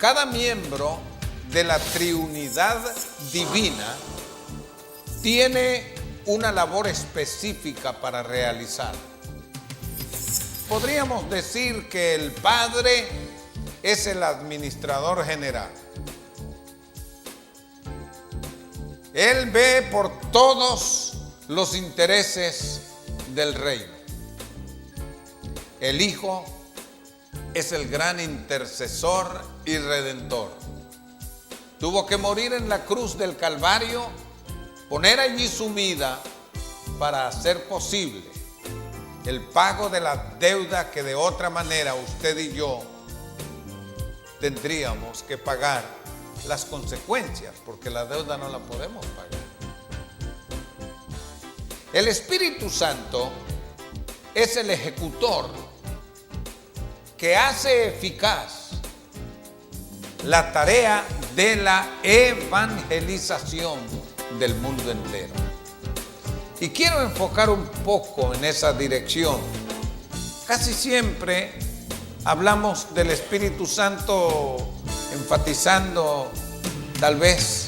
cada miembro de la triunidad divina tiene una labor específica para realizar. Podríamos decir que el Padre es el administrador general. Él ve por todos los intereses del reino. El Hijo es el gran intercesor y redentor. Tuvo que morir en la cruz del Calvario, poner allí su vida para hacer posible el pago de la deuda que de otra manera usted y yo tendríamos que pagar las consecuencias, porque la deuda no la podemos pagar. El Espíritu Santo es el ejecutor que hace eficaz la tarea de la evangelización del mundo entero. Y quiero enfocar un poco en esa dirección. Casi siempre hablamos del Espíritu Santo enfatizando tal vez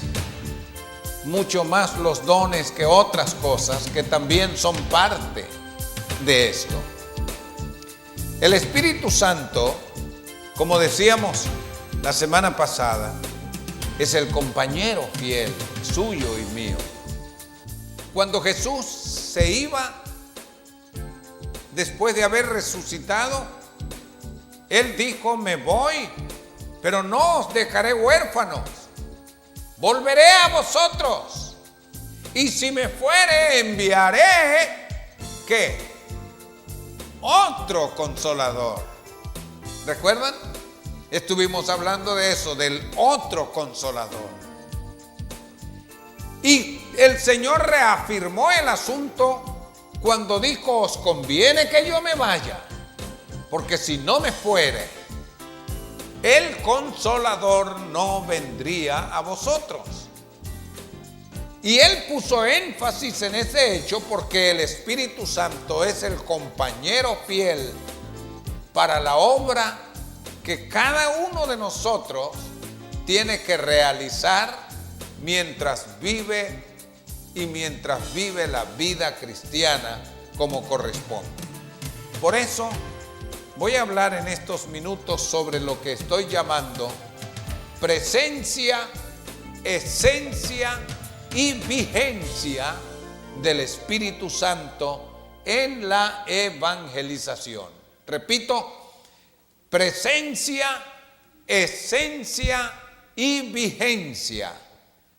mucho más los dones que otras cosas que también son parte de esto. El Espíritu Santo, como decíamos la semana pasada, es el compañero fiel suyo y mío. Cuando Jesús se iba, después de haber resucitado, Él dijo: me voy, pero no os dejaré huérfanos. Volveré a vosotros. Y si me fuere, enviaré, ¿qué? Otro consolador. ¿Recuerdan? Estuvimos hablando de eso, del otro consolador. Y el Señor reafirmó el asunto cuando dijo: os conviene que yo me vaya, porque si no me fuere, el consolador no vendría a vosotros. Y Él puso énfasis en ese hecho porque el Espíritu Santo es el compañero fiel para la obra que cada uno de nosotros tiene que realizar mientras vive y mientras vive la vida cristiana como corresponde. Por eso voy a hablar en estos minutos sobre lo que estoy llamando presencia, esencia y vigencia del Espíritu Santo en la evangelización. Repito, presencia, esencia y vigencia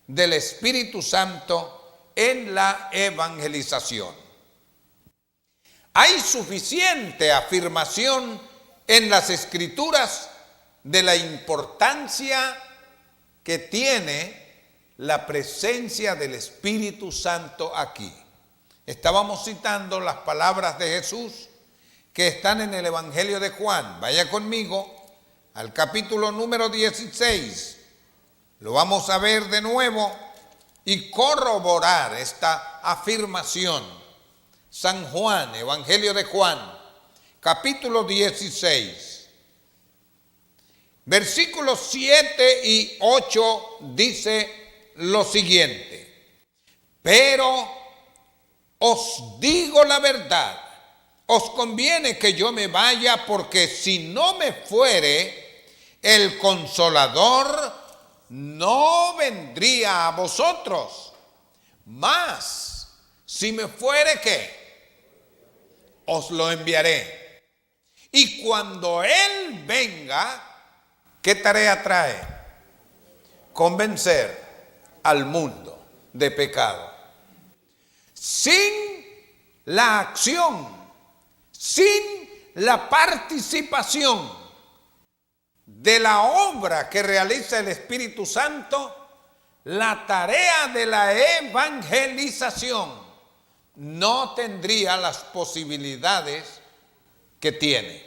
del Espíritu Santo en la evangelización. Hay suficiente afirmación en las Escrituras de la importancia que tiene la presencia del Espíritu Santo aquí. Estábamos citando las palabras de Jesús que están en el Evangelio de Juan. Vaya conmigo al capítulo número 16. Lo vamos a ver de nuevo y corroborar esta afirmación. San Juan, Evangelio de Juan, capítulo 16. Versículos 7 y 8 dice lo siguiente: pero os digo la verdad, os conviene que yo me vaya, porque si no me fuere, el Consolador no vendría a vosotros. Mas si me fuere, ¿qué? Os lo enviaré. Y cuando Él venga, ¿qué tarea trae? Convencer al mundo de pecado. Sin la acción, sin la participación de la obra que realiza el Espíritu Santo, la tarea de la evangelización no tendría las posibilidades que tiene.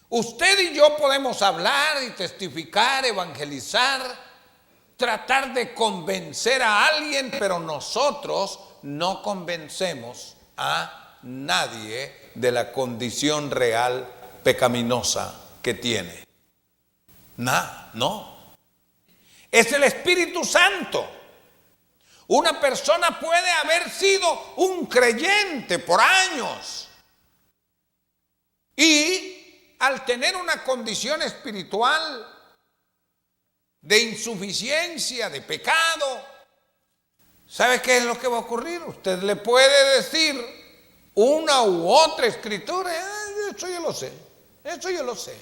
Usted y yo podemos hablar y testificar, evangelizar, tratar de convencer a alguien, pero nosotros no convencemos a nadie de la condición real pecaminosa que tiene. No. Es el Espíritu Santo. Una persona puede haber sido un creyente por años y al tener una condición espiritual de insuficiencia, de pecado, ¿sabe qué es lo que va a ocurrir? Usted le puede decir una u otra escritura, eso yo lo sé.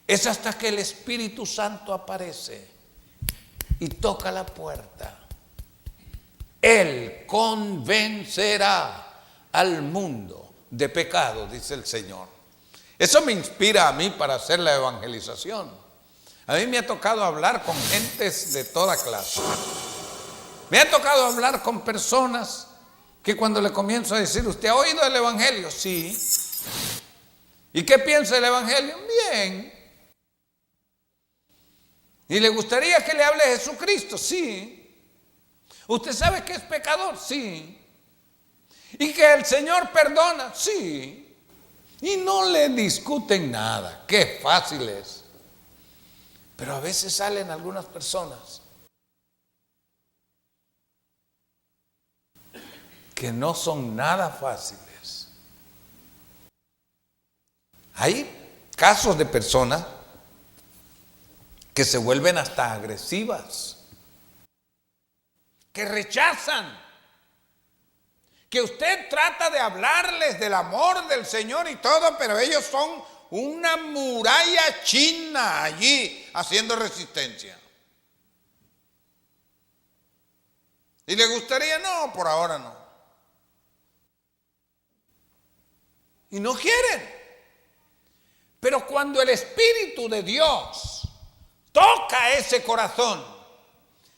Es hasta que el Espíritu Santo aparece y toca la puerta. Él convencerá al mundo de pecado, dice el Señor. Eso me inspira a mí para hacer la evangelización. A mí me ha tocado hablar con gentes de toda clase. Me ha tocado hablar con personas que cuando le comienzo a decir, ¿usted ha oído el Evangelio? Sí. ¿Y qué piensa del Evangelio? Bien. ¿Y le gustaría que le hable de Jesucristo? Sí. ¿Usted sabe que es pecador? Sí. ¿Y que el Señor perdona? Sí. Y no le discuten nada. Qué fácil es. Pero a veces salen algunas personas que no son nada fáciles. Hay casos de personas que se vuelven hasta agresivas, que rechazan, que usted trata de hablarles del amor del Señor y todo, pero ellos son una muralla china allí haciendo resistencia. ¿Y le gustaría? No, por ahora no. Y no quieren. Pero cuando el Espíritu de Dios toca ese corazón,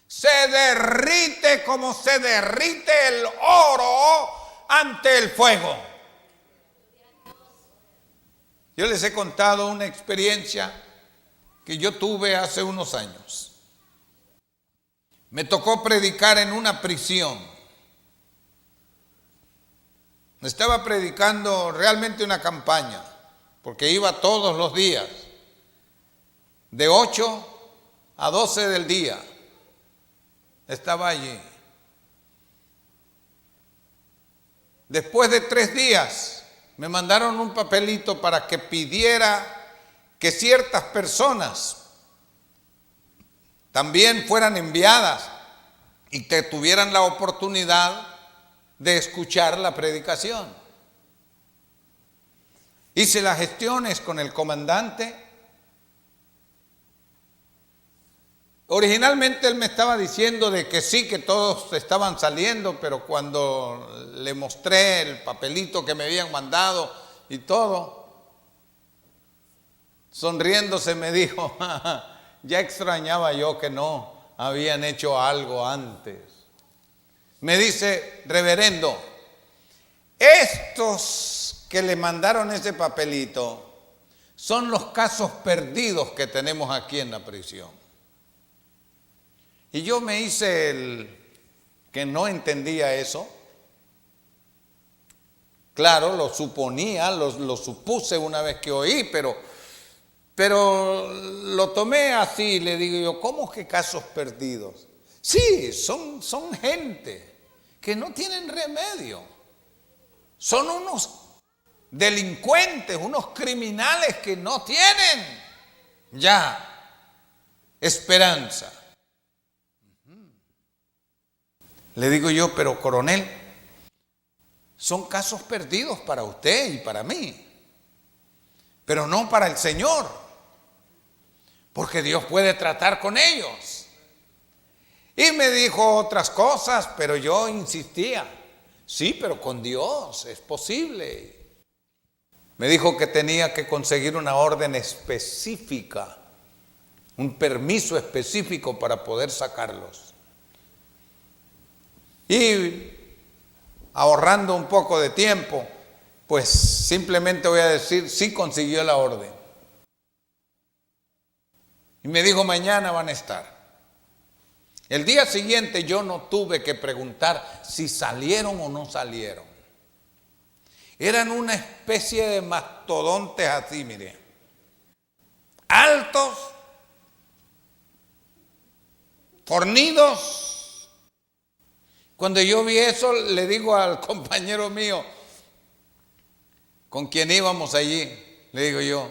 se derrite como se derrite el oro ante el fuego. Yo les he contado una experiencia que yo tuve hace unos años. Me tocó predicar en una prisión. Estaba predicando realmente una campaña, porque iba todos los días, de 8 a 12 del día. Estaba allí. Después de 3 días, me mandaron un papelito para que pidiera que ciertas personas también fueran enviadas y que tuvieran la oportunidad de escuchar la predicación. Hice las gestiones con el comandante. Originalmente él me estaba diciendo de que sí, que todos estaban saliendo, pero cuando le mostré el papelito que me habían mandado y todo, sonriéndose me dijo, ya extrañaba yo que no habían hecho algo antes. Me dice, reverendo, estos que le mandaron ese papelito son los casos perdidos que tenemos aquí en la prisión. Y yo me hice el que no entendía eso. Claro, lo suponía, lo supuse una vez que oí, pero lo tomé así, le digo yo, ¿cómo que casos perdidos? Sí, son gente que no tienen remedio. Son unos delincuentes, unos criminales que no tienen ya esperanza. Le digo yo, pero coronel, son casos perdidos para usted y para mí, pero no para el Señor, porque Dios puede tratar con ellos. Y me dijo otras cosas, pero yo insistía, sí, pero con Dios es posible. Me dijo que tenía que conseguir una orden específica, un permiso específico para poder sacarlos. Y ahorrando un poco de tiempo, pues simplemente voy a decir, sí consiguió la orden. Y me dijo, mañana van a estar. El día siguiente yo no tuve que preguntar si salieron o no salieron. Eran una especie de mastodontes así, mire, altos, fornidos. Cuando yo vi eso, le digo al compañero mío con quien íbamos allí, le digo yo: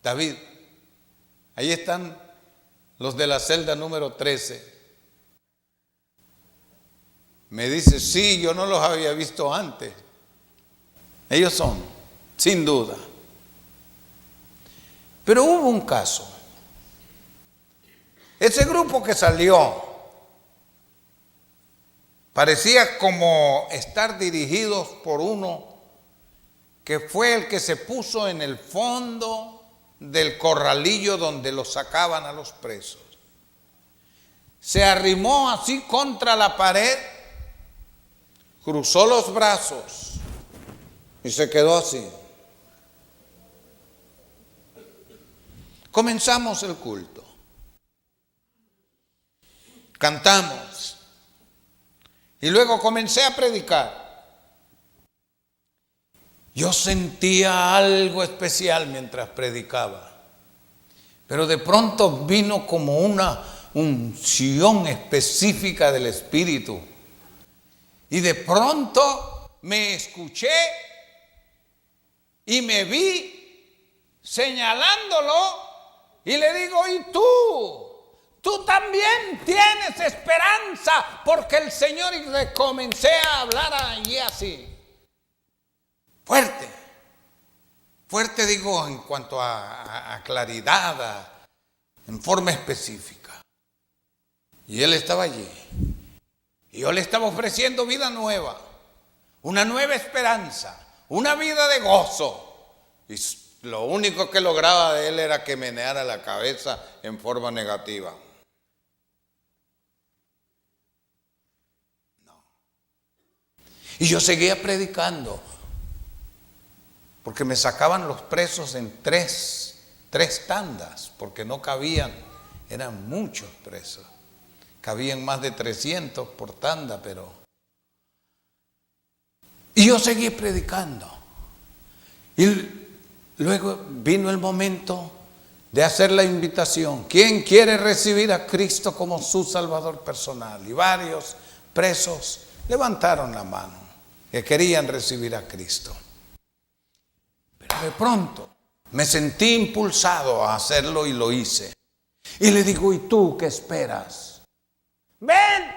David, ahí están los de la celda número 13. Me dice: sí, yo no los había visto antes. Ellos son, sin duda. Pero hubo un caso. Ese grupo que salió parecía como estar dirigidos por uno que fue el que se puso en el fondo del corralillo donde los sacaban a los presos. Se arrimó así contra la pared, cruzó los brazos y se quedó así. Comenzamos el culto. Cantamos. Y luego comencé a predicar. Yo sentía algo especial mientras predicaba. Pero de pronto vino como una unción específica del Espíritu. Y de pronto me escuché y me vi señalándolo y le digo: ¿y tú también tienes esperanza? Porque el Señor, y le comencé a hablar allí así. Fuerte digo en cuanto a claridad, en forma específica. Y él estaba allí. Y yo le estaba ofreciendo vida nueva, una nueva esperanza, una vida de gozo. Y lo único que lograba de él era que meneara la cabeza en forma negativa. No. Y yo seguía predicando, porque me sacaban los presos en tres tandas, porque no cabían, eran muchos presos. Cabían más de 300 por tanda, pero... Y yo seguí predicando. Y luego vino el momento de hacer la invitación. ¿Quién quiere recibir a Cristo como su Salvador personal? Y varios presos levantaron la mano, que querían recibir a Cristo. Pero de pronto me sentí impulsado a hacerlo y lo hice. Y le digo: ¿y tú qué esperas? Ven,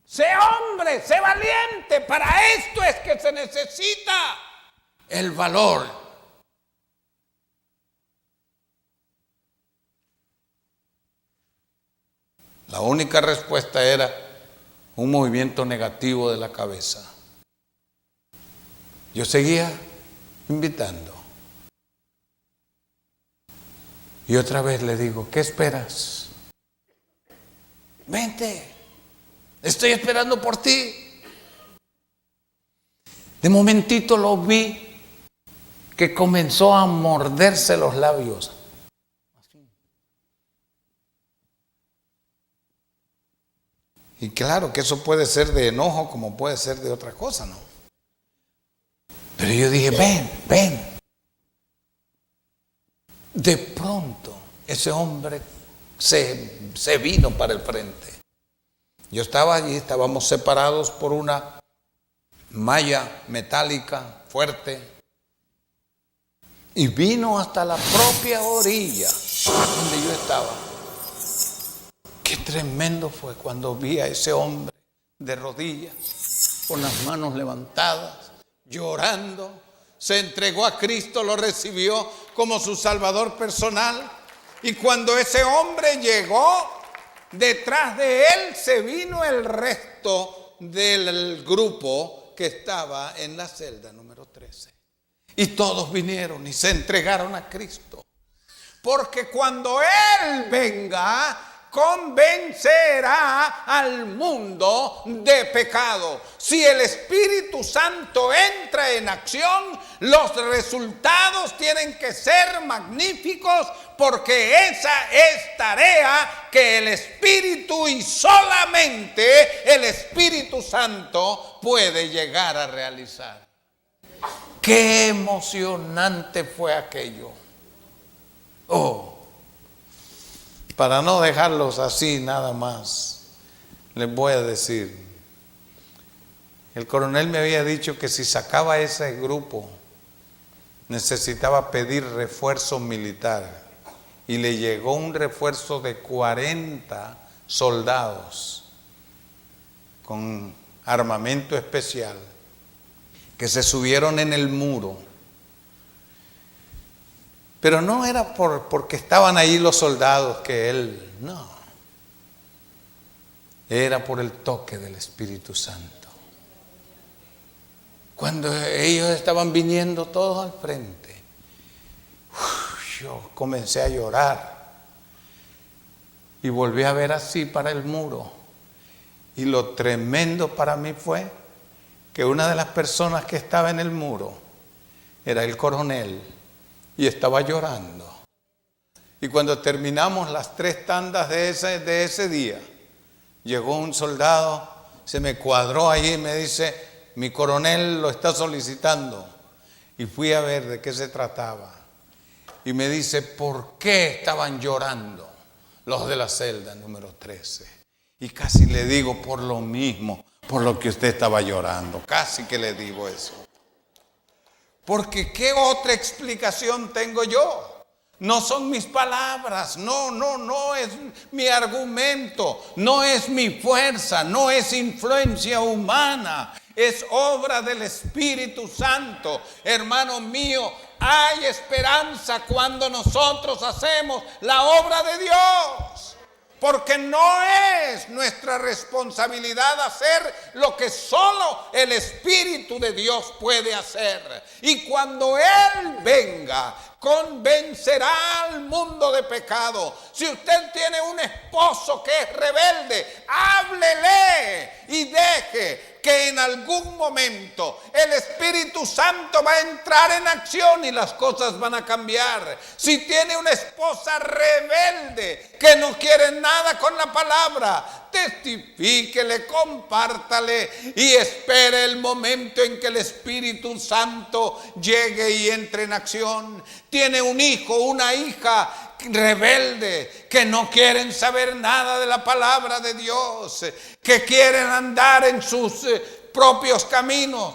sé hombre, sé valiente. Para esto es que se necesita el valor. La única respuesta era un movimiento negativo de la cabeza. Yo seguía invitando. Y otra vez le digo: ¿qué esperas? Vente, estoy esperando por ti. De momentito lo vi que comenzó a morderse los labios. Y claro que eso puede ser de enojo como puede ser de otra cosa, ¿no? Pero yo dije: ven. De pronto ese hombre se vino para el frente. Yo estaba allí, estábamos separados por una malla metálica fuerte, y vino hasta la propia orilla donde yo estaba. Qué tremendo fue cuando vi a ese hombre de rodillas, con las manos levantadas, llorando. Se entregó a Cristo, lo recibió como su Salvador personal. Y cuando ese hombre llegó, detrás de él se vino el resto del grupo que estaba en la celda número 13. Y todos vinieron y se entregaron a Cristo. Porque cuando Él venga, convencerá al mundo de pecado. Si el Espíritu Santo entra en acción, los resultados tienen que ser magníficos, porque esa es tarea que el Espíritu, y solamente el Espíritu Santo, puede llegar a realizar. Qué emocionante fue aquello. Oh, Para no dejarlos así nada más, les voy a decir, el coronel me había dicho que si sacaba ese grupo, necesitaba pedir refuerzo militar. Y le llegó un refuerzo de 40 soldados con armamento especial que se subieron en el muro. Pero no era porque estaban ahí los soldados que él, no. Era por el toque del Espíritu Santo. Cuando ellos estaban viniendo todos al frente, yo comencé a llorar y volví a ver así para el muro. Y lo tremendo para mí fue que una de las personas que estaba en el muro era el coronel y estaba llorando. Y cuando terminamos las 3 tandas de ese día, llegó un soldado, se me cuadró allí y me dice: mi coronel lo está solicitando. Y fui a ver de qué se trataba. Y me dice: ¿por qué estaban llorando los de la celda número 13? Y casi le digo: por lo mismo, por lo que usted estaba llorando. Casi que le digo eso. Porque ¿qué otra explicación tengo yo? No son mis palabras, no es mi argumento, no es mi fuerza, no es influencia humana, es obra del Espíritu Santo. Hermano mío, hay esperanza cuando nosotros hacemos la obra de Dios. Porque no es nuestra responsabilidad hacer lo que solo el Espíritu de Dios puede hacer. Y cuando Él venga, convencerá al mundo de pecado. Si usted tiene un esposo que es rebelde, háblele y deje que en algún momento el Espíritu Santo va a entrar en acción y las cosas van a cambiar. Si tiene una esposa rebelde que no quiere nada con la palabra, testifíquele, compártale y espere el momento en que el Espíritu Santo llegue y entre en acción. Tiene un hijo, una hija rebelde, que no quieren saber nada de la palabra de Dios, que quieren andar en sus propios caminos.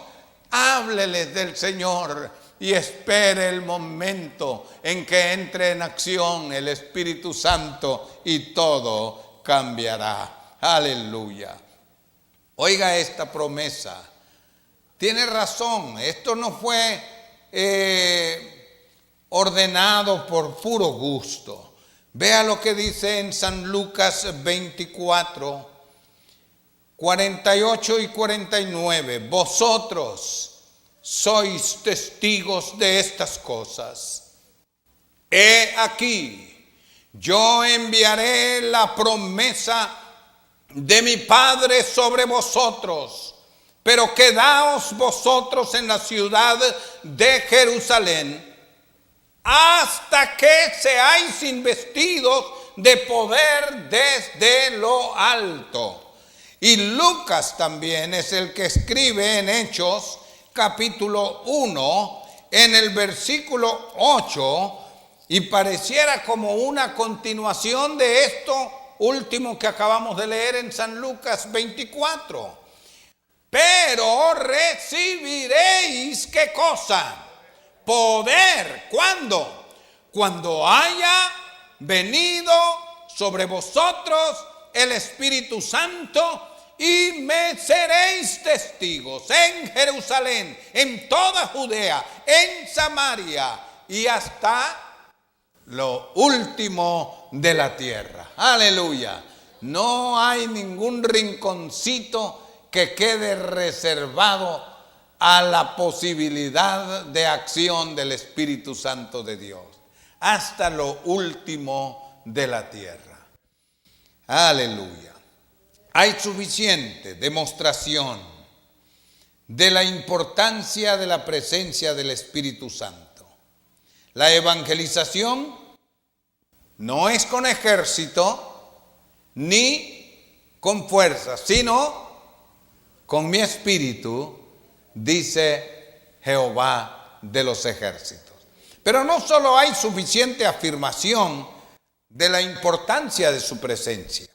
Hábleles del Señor y espere el momento en que entre en acción el Espíritu Santo y todo cambiará. Aleluya. Oiga esta promesa. Tiene razón, esto no fue ordenado por puro gusto. Vea lo que dice en San Lucas 24, 48 y 49. Vosotros sois testigos de estas cosas. He aquí, yo enviaré la promesa de mi Padre sobre vosotros, pero quedaos vosotros en la ciudad de Jerusalén hasta que seáis investidos de poder desde lo alto. Y Lucas también es el que escribe en Hechos capítulo 1 en el versículo 8, y pareciera como una continuación de esto último que acabamos de leer en San Lucas 24. Pero recibiréis, ¿qué cosa? Poder. ¿Cuándo? Cuando haya venido sobre vosotros el Espíritu Santo, y me seréis testigos en Jerusalén, en toda Judea, en Samaria y hasta lo último de la tierra. Aleluya. No hay ningún rinconcito que quede reservado a la posibilidad de acción del Espíritu Santo de Dios, hasta lo último de la tierra. Aleluya. Hay suficiente demostración de la importancia de la presencia del Espíritu Santo. La evangelización no es con ejército ni con fuerza, sino con mi espíritu, dice Jehová de los ejércitos. Pero no solo hay suficiente afirmación de la importancia de su presencia.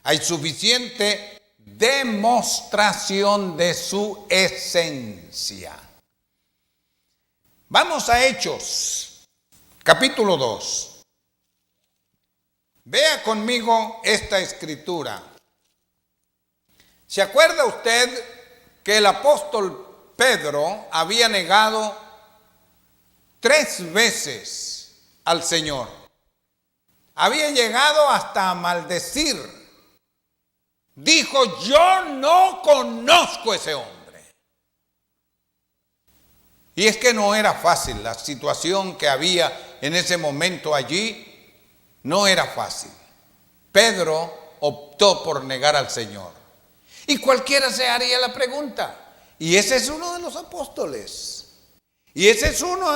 Hay suficiente demostración de su esencia. Vamos a Hechos, capítulo 2. Vea conmigo esta escritura. ¿Se acuerda usted que el apóstol Pedro había negado 3 veces al Señor? Había llegado hasta a maldecir. Dijo: yo no conozco a ese hombre. Y es que no era fácil, la situación que había en ese momento allí no era fácil. Pedro optó por negar al Señor. Y cualquiera se haría la pregunta: y ese es uno de los apóstoles. Y ese es uno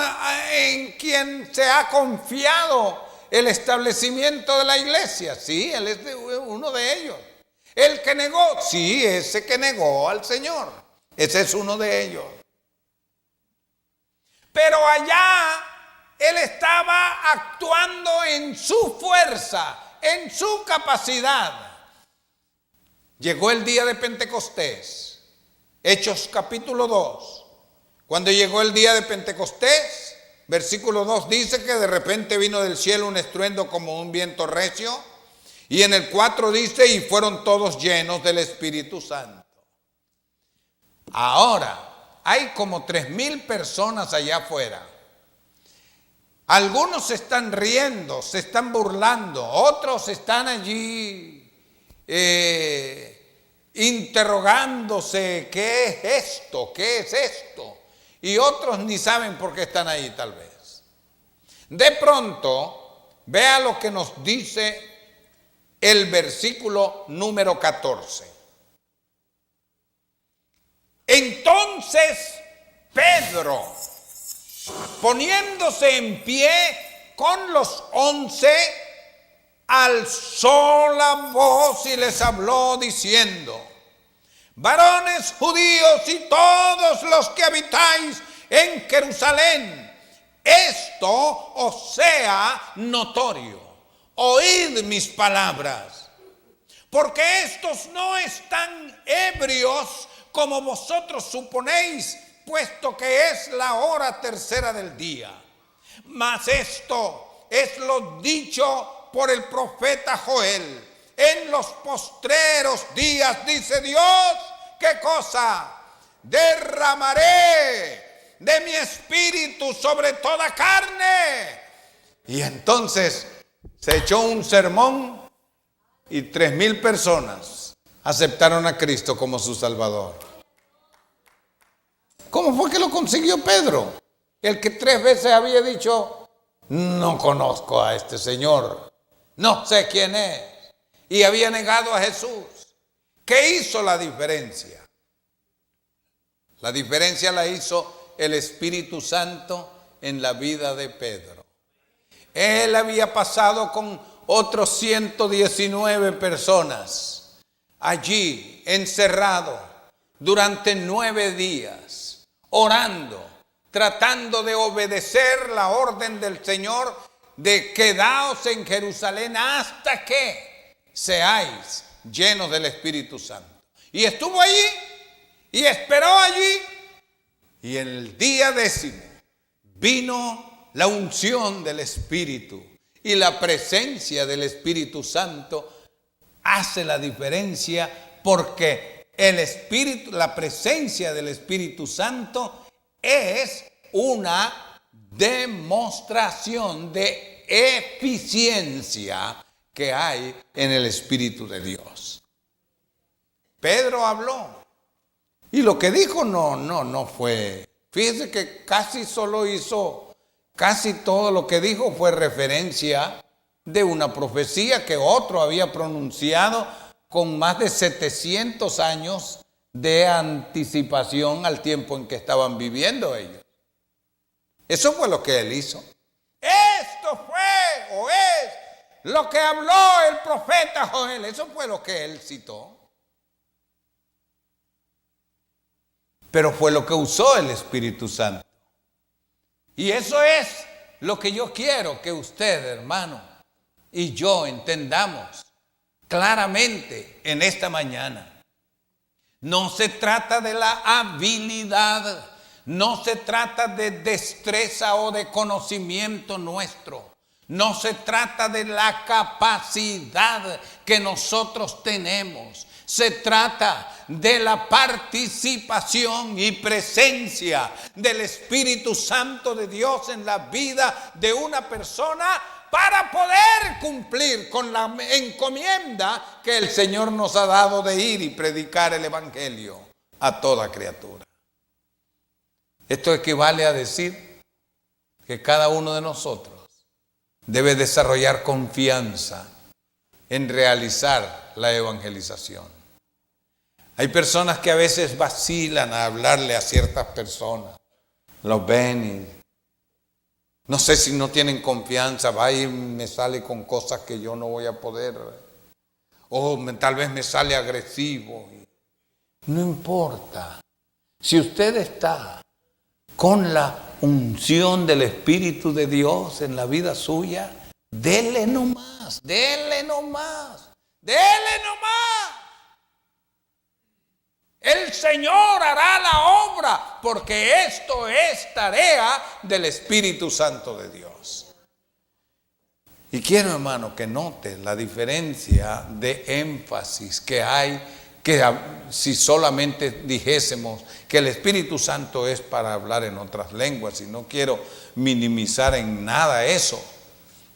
en quien se ha confiado el establecimiento de la iglesia. Sí, él es uno de ellos. El que negó, sí, ese que negó al Señor. Ese es uno de ellos. Pero allá él estaba actuando en su fuerza, en su capacidad. Llegó el día de Pentecostés, Hechos capítulo 2. Cuando llegó el día de Pentecostés, versículo 2 dice que de repente vino del cielo un estruendo como un viento recio. Y en el 4 dice: y fueron todos llenos del Espíritu Santo. Ahora, hay como 3,000 personas allá afuera. Algunos se están riendo, se están burlando, otros están allí interrogándose: ¿qué es esto? ¿Qué es esto? Y otros ni saben por qué están ahí tal vez. De pronto, vea lo que nos dice el versículo número 14. Entonces Pedro, poniéndose en pie con los 11, alzó la voz y les habló diciendo: varones judíos y todos los que habitáis en Jerusalén, esto os sea notorio. Oíd mis palabras, porque estos no están ebrios como vosotros suponéis, puesto que es la hora tercera del día. Mas esto es lo dicho por el profeta Joel: en los postreros días, dice Dios, ¿qué cosa? Derramaré de mi espíritu sobre toda carne. Y entonces se echó un sermón y 3,000 personas aceptaron a Cristo como su Salvador. ¿Cómo fue que lo consiguió Pedro? El que 3 veces había dicho: no conozco a este Señor, no sé quién es, y había negado a Jesús. ¿Qué hizo la diferencia? La diferencia la hizo el Espíritu Santo en la vida de Pedro. Él había pasado con otros 119 personas allí encerrado durante 9 días, orando, tratando de obedecer la orden del Señor de quedaos en Jerusalén hasta que seáis llenos del Espíritu Santo. Y estuvo allí y esperó allí, y en el día 10º vino la unción del Espíritu, y la presencia del Espíritu Santo hace la diferencia, porque el Espíritu, la presencia del Espíritu Santo es una demostración de eficiencia que hay en el Espíritu de Dios. Pedro habló, y lo que dijo no fue, fíjese que casi todo lo que dijo fue referencia de una profecía que otro había pronunciado con más de 700 años de anticipación al tiempo en que estaban viviendo ellos. Eso fue lo que él hizo. Esto fue o es lo que habló el profeta Joel. Eso fue lo que él citó. Pero fue lo que usó el Espíritu Santo. Y eso es lo que yo quiero que usted, hermano, y yo entendamos claramente en esta mañana. No se trata de la habilidad, no se trata de destreza o de conocimiento nuestro. No se trata de la capacidad que nosotros tenemos. Se trata de la participación y presencia del Espíritu Santo de Dios en la vida de una persona para poder cumplir con la encomienda que el Señor nos ha dado de ir y predicar el Evangelio a toda criatura. Esto equivale a decir que cada uno de nosotros debe desarrollar confianza en realizar la evangelización. Hay personas que a veces vacilan a hablarle a ciertas personas. Los ven y no sé si no tienen confianza, va y me sale con cosas que yo no voy a poder. O tal vez me sale agresivo. No importa. Si usted está con la unción del Espíritu de Dios en la vida suya, dele nomás, dele nomás, dele nomás. El Señor hará la obra, porque esto es tarea del Espíritu Santo de Dios. Y quiero, hermano, que note la diferencia de énfasis que hay, que si solamente dijésemos que el Espíritu Santo es para hablar en otras lenguas, y no quiero minimizar en nada eso,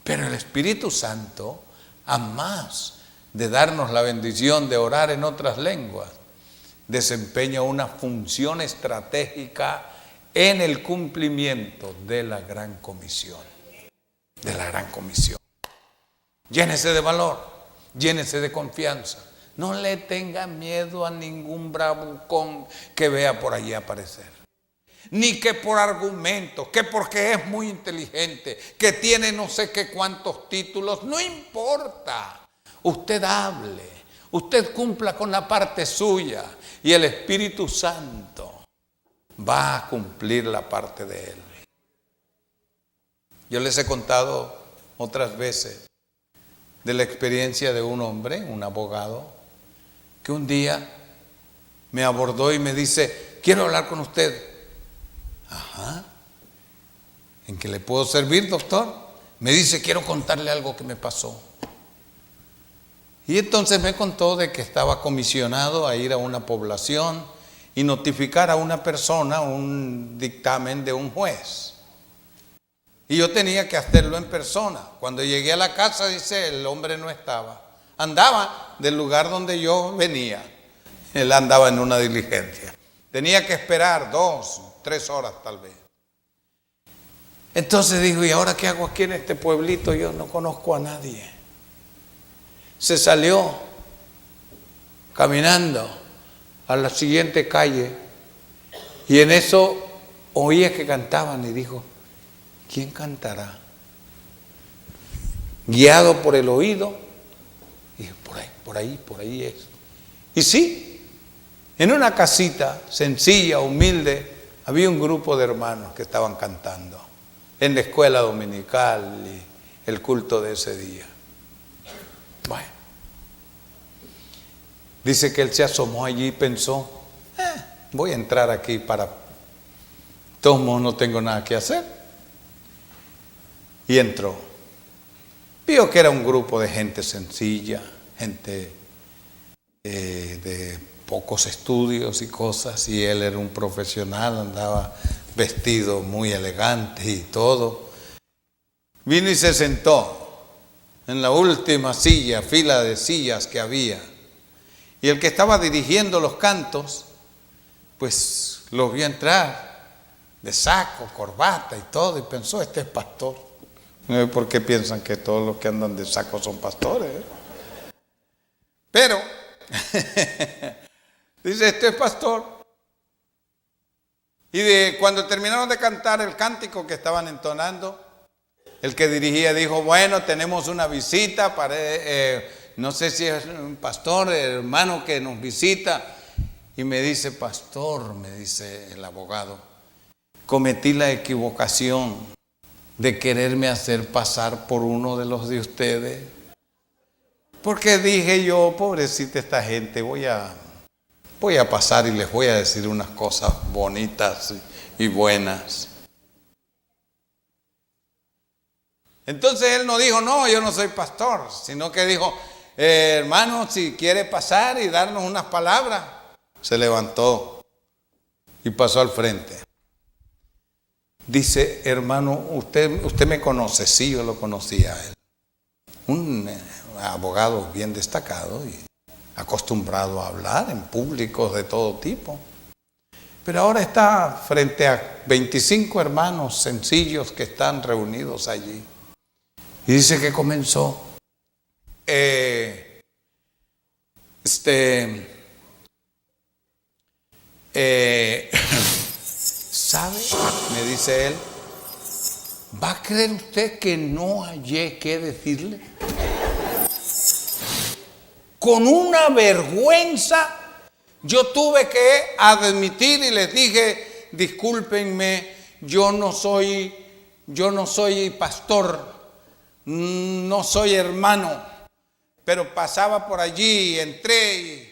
pero el Espíritu Santo, a más de darnos la bendición de orar en otras lenguas, desempeña una función estratégica en el cumplimiento de la gran comisión. De la gran comisión. Llénese de valor, llénese de confianza. No le tenga miedo a ningún bravucón que vea por allí aparecer. Ni que por argumentos, que porque es muy inteligente, que tiene no sé qué cuántos títulos, no importa. Usted hable, usted cumpla con la parte suya y el Espíritu Santo va a cumplir la parte de él. Yo les he contado otras veces de la experiencia de un hombre, un abogado, que un día me abordó y me dice: quiero hablar con usted. Ajá. ¿En qué le puedo servir, doctor? Me dice: quiero contarle algo que me pasó. Y entonces me contó de que estaba comisionado a ir a una población y notificar a una persona un dictamen de un juez. Y yo tenía que hacerlo en persona. Cuando llegué a la casa, dice, el hombre no estaba. Andaba del lugar donde yo venía. Él andaba en una diligencia. Tenía que esperar 2, 3 horas tal vez. Entonces dijo: ¿y ahora qué hago aquí en este pueblito? Yo no conozco a nadie. Se salió caminando a la siguiente calle y en eso oía que cantaban y dijo: ¿quién cantará? Guiado por el oído, y por ahí es. Y sí, en una casita sencilla, humilde, había un grupo de hermanos que estaban cantando en la escuela dominical y el culto de ese día. Bueno, dice que él se asomó allí y pensó: voy a entrar aquí para... De todos modos no tengo nada que hacer. Y entró. Vio que era un grupo de gente sencilla, gente de pocos estudios y cosas, y él era un profesional, andaba vestido muy elegante y todo. Vino y se sentó en la última fila de sillas que había. Y el que estaba dirigiendo los cantos, pues lo vio entrar de saco, corbata y todo, y pensó: este es pastor. No sé por qué piensan que todos los que andan de saco son pastores, ¿eh? Pero, dice: este es pastor. Y cuando terminaron de cantar el cántico que estaban entonando, el que dirigía dijo: bueno, tenemos una visita para... no sé si es un pastor, hermano que nos visita. Y me dice: pastor, me dice el abogado, cometí la equivocación de quererme hacer pasar por uno de los de ustedes. Porque dije yo, pobrecita esta gente, voy a pasar y les voy a decir unas cosas bonitas y buenas. Entonces él no dijo, no, yo no soy pastor, sino que dijo, hermano, si quiere pasar y darnos unas palabras. Se levantó y pasó al frente. Dice, hermano, usted me conoce. Sí, yo lo conocía a él. Un abogado bien destacado y acostumbrado a hablar en públicos de todo tipo. Pero ahora está frente a 25 hermanos sencillos que están reunidos allí. Y dice que comenzó. ¿Sabe? Me dice él. ¿Va a creer usted que no hallé qué decirle? Con una vergüenza, yo tuve que admitir y les dije, discúlpenme, yo no soy pastor, no soy hermano, pero pasaba por allí, entré y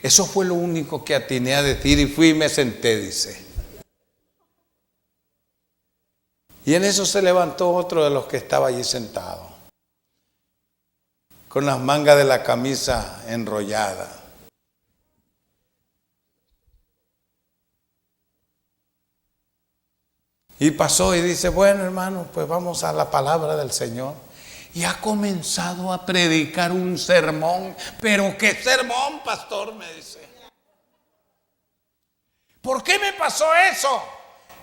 eso fue lo único que atiné a decir y fui y me senté, dice. Y en eso se levantó otro de los que estaba allí sentado, con las mangas de la camisa enrolladas. Y pasó y dice, bueno, hermano, pues vamos a la palabra del Señor. Y ha comenzado a predicar un sermón. Pero ¿qué sermón, pastor? Me dice. ¿Por qué me pasó eso?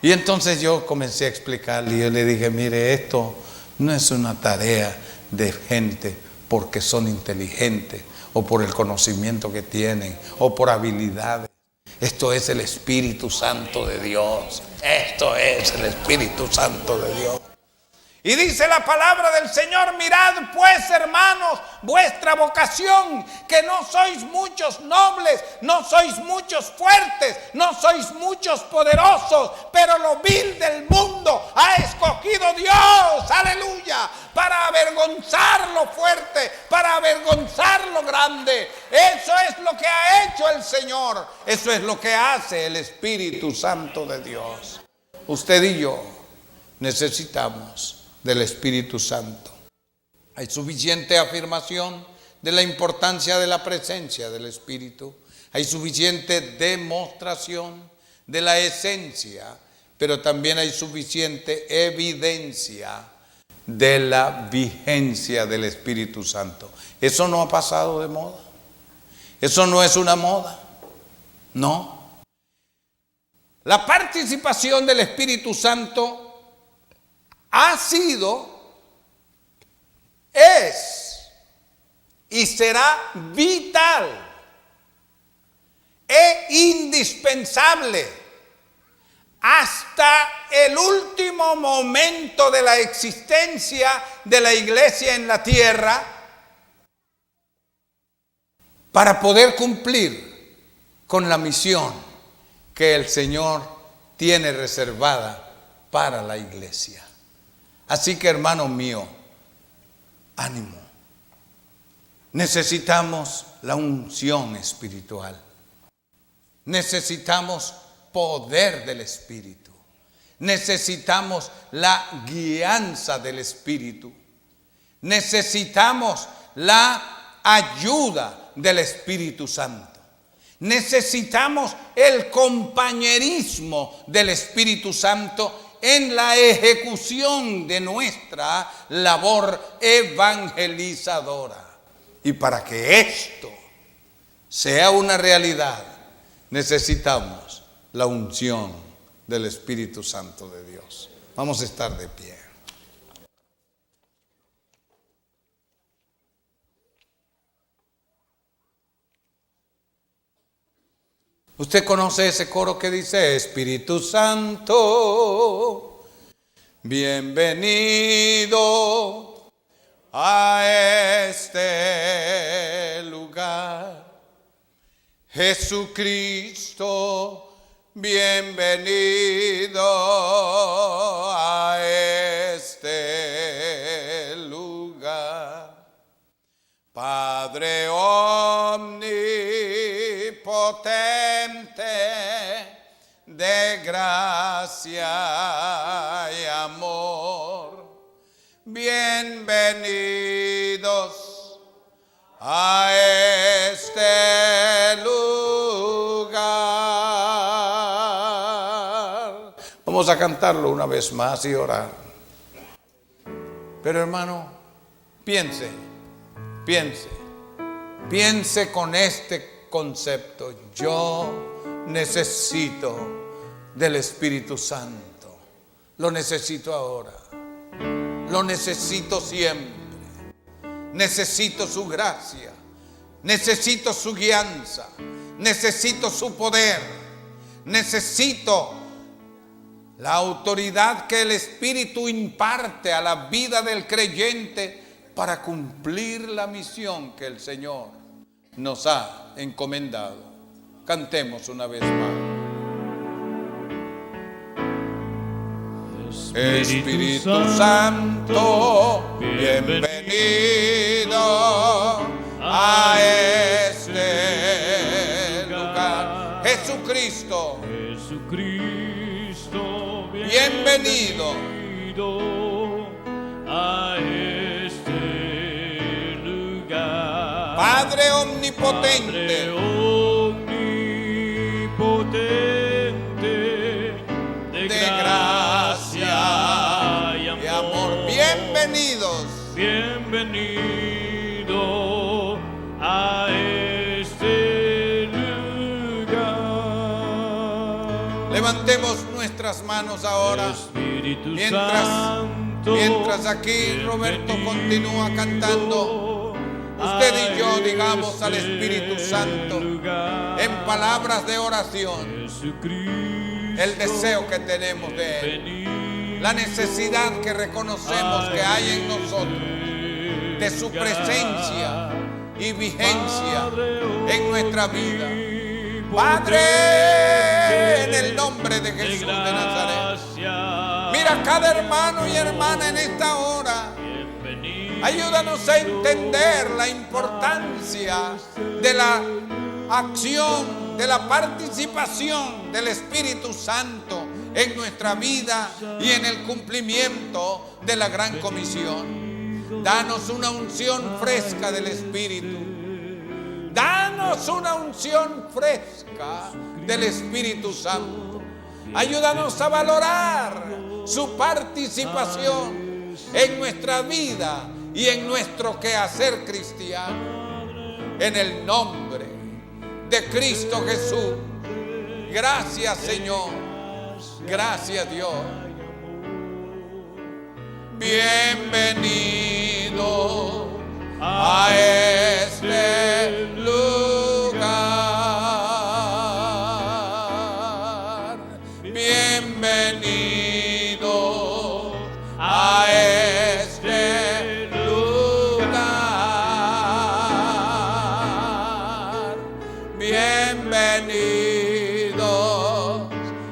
Y entonces yo comencé a explicarle y yo le dije, mire, esto no es una tarea de gente porque son inteligentes o por el conocimiento que tienen o por habilidades. Esto es el Espíritu Santo de Dios. Esto es el Espíritu Santo de Dios. Y dice la palabra del Señor, mirad pues, hermanos, vuestra vocación, que no sois muchos nobles, no sois muchos fuertes, no sois muchos poderosos, pero lo vil del mundo ha escogido Dios, aleluya, para avergonzar lo fuerte, para avergonzar lo grande. Eso es lo que ha hecho el Señor, eso es lo que hace el Espíritu Santo de Dios. Usted y yo necesitamos del Espíritu Santo. Hay suficiente afirmación de la importancia de la presencia del Espíritu. Hay suficiente demostración de la esencia, pero también hay suficiente evidencia de la vigencia del Espíritu Santo. Eso no ha pasado de moda. Eso no es una moda. No. La participación del Espíritu Santo ha sido, es y será vital e indispensable hasta el último momento de la existencia de la iglesia en la tierra para poder cumplir con la misión que el Señor tiene reservada para la iglesia. Así que, hermano mío, ánimo. Necesitamos la unción espiritual. Necesitamos poder del Espíritu. Necesitamos la guianza del Espíritu. Necesitamos la ayuda del Espíritu Santo. Necesitamos el compañerismo del Espíritu Santo en la ejecución de nuestra labor evangelizadora. Y para que esto sea una realidad, necesitamos la unción del Espíritu Santo de Dios. Vamos a estar de pie. Usted conoce ese coro que dice, Espíritu Santo, bienvenido a este lugar. Jesucristo, bienvenido a este este lugar. Padre omnipotente, de gracia y amor, bienvenidos a este lugar. Vamos a cantarlo una vez más y orar. Pero hermano, piense con este concepto. Yo necesito del Espíritu Santo. Lo necesito ahora. Lo necesito siempre. Necesito su gracia. Necesito su guianza. Necesito su poder. Necesito la autoridad que el Espíritu imparte a la vida del creyente para cumplir la misión que el Señor nos ha encomendado. Cantemos una vez más. Espíritu Santo, bienvenido a este lugar. Jesucristo, bienvenido a este lugar. Padre omnipotente, de gracia y amor. Bienvenido a este lugar. Levantemos nuestras manos ahora. Espíritu Mientras aquí Roberto continúa cantando, usted y yo digamos al Espíritu Santo en palabras de oración el deseo que tenemos de Él, la necesidad que reconocemos que hay en nosotros de su presencia y vigencia en nuestra vida. Padre, en el nombre de Jesús de Nazaret, mira a cada hermano y hermana en esta hora. Ayúdanos a entender la importancia de la acción, de la participación del Espíritu Santo en nuestra vida y en el cumplimiento de la gran comisión. Danos una unción fresca del Espíritu. Danos una unción fresca del Espíritu Santo. Ayúdanos a valorar su participación en nuestra vida y en nuestro quehacer cristiano. En el nombre de Cristo Jesús. Gracias, Señor. Gracias, Dios. Bienvenido a este lugar. Bienvenido a este lugar. Bienvenido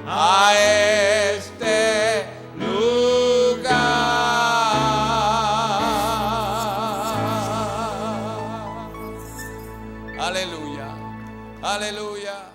a este lugar. Aleluya, aleluya.